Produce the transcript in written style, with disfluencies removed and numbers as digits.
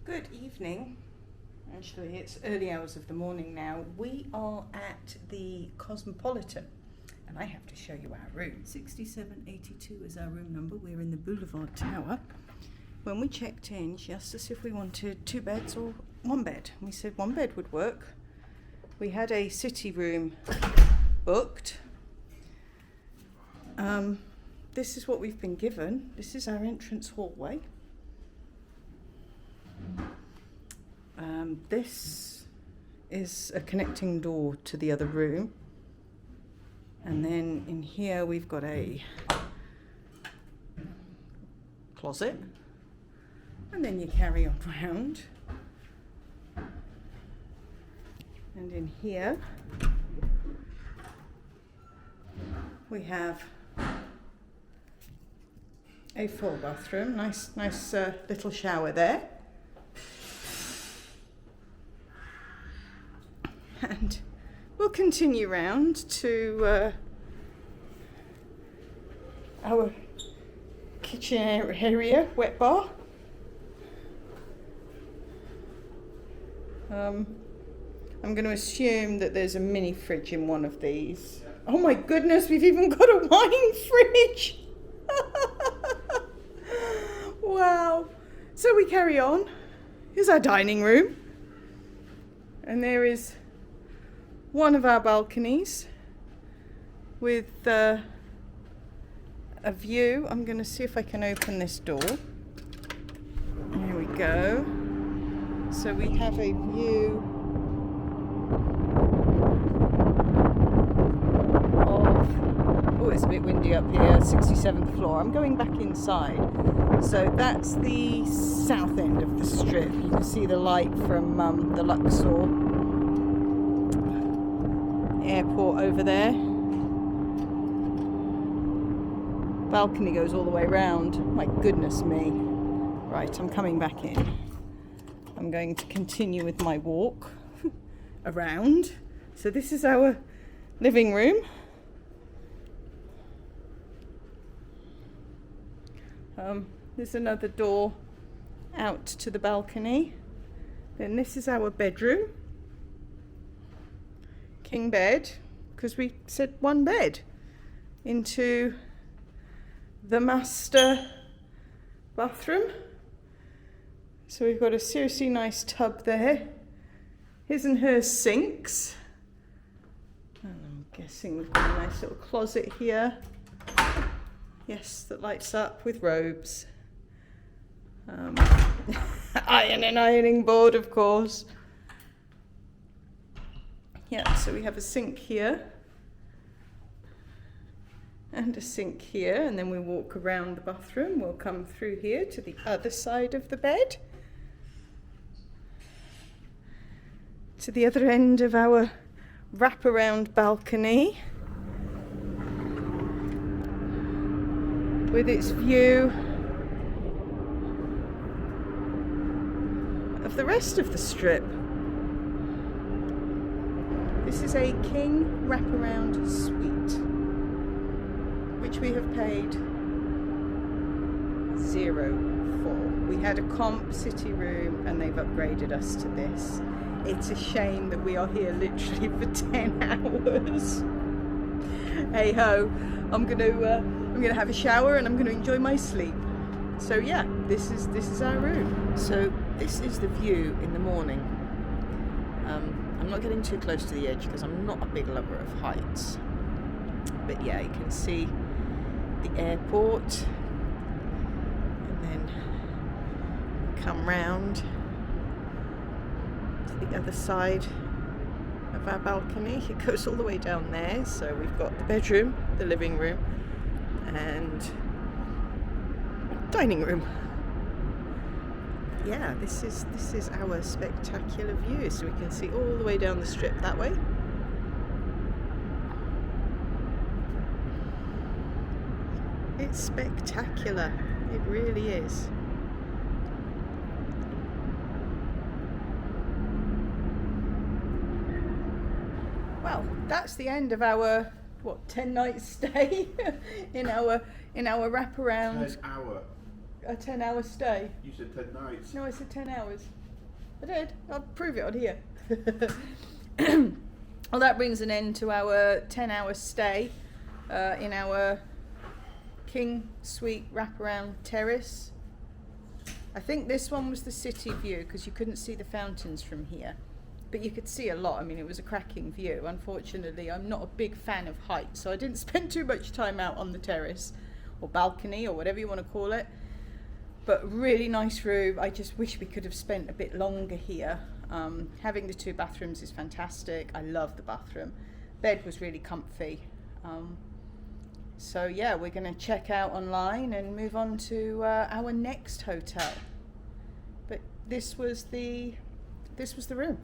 Good evening. Actually, it's early hours of the morning now. We are at the Cosmopolitan, and I have to show you our room. 6782 is our room number. We're in the Boulevard Tower. When we checked in, she asked us if we wanted 2 beds or 1 bed. We said 1 bed would work. We had a city room booked. This is what we've been given. This is our entrance hallway. This is a connecting door to the other room, and then in here we've got a closet, and then you carry on round, and in here we have a full bathroom. Nice little shower there. And we'll continue round to our kitchen area, wet bar. I'm going to assume that there's a mini fridge in one of these. Oh my goodness, we've even got a wine fridge! Wow. So we carry on. Here's our dining room. And there is one of our balconies with a view. I'm going to see if I can open this door. There we go. So we have a view of, oh, it's a bit windy up here, 67th floor. I'm going back inside. So that's the south end of the strip. You can see the light from the Luxor airport over there. Balcony goes all the way around. My goodness me. Right, I'm coming back in. I'm going to continue with my walk around. So this is our living room. There's another door out to the balcony. Then this is our bedroom. King bed, because we said 1 bed, into the master bathroom. So we've got a seriously nice tub there. His and her sinks. And I'm guessing we've got a nice little closet here. Yes, that lights up with robes. Ironing board, of course. Yeah, so we have a sink here and a sink here, and then we walk around the bathroom. We'll come through here to the other side of the bed, to the other end of our wraparound balcony with its view of the rest of the strip. This is a king wraparound suite, which we have paid $0 for. We had a comp city room and they've upgraded us to this. It's a shame that we are here literally for 10 hours. Hey ho, I'm gonna have a shower and I'm gonna enjoy my sleep. So yeah, this is our room. So this is the view in the morning. I'm not getting too close to the edge because I'm not a big lover of heights. But yeah, you can see the airport, and then come round to the other side of our balcony. It goes all the way down there. So we've got the bedroom, the living room, and dining room. Yeah, this is our spectacular view, so we can see all the way down the strip that way. It's spectacular, it really is. Well, that's the end of our 10-night stay in our wraparound. An hour. a 10-hour stay. You said 10 nights. No, I said 10 hours. I did. I'll prove it on here. Well, that brings an end to our 10-hour stay in our King Suite Wraparound Terrace. I think this one was the city view because you couldn't see the fountains from here. But you could see a lot. I mean, it was a cracking view. Unfortunately, I'm not a big fan of heights, so I didn't spend too much time out on the terrace or balcony or whatever you want to call it. But really nice room. I just wish we could have spent a bit longer here. Having the 2 bathrooms is fantastic. I love the bathroom. Bed was really comfy. So yeah, we're going to check out online and move on to our next hotel. But this was the room.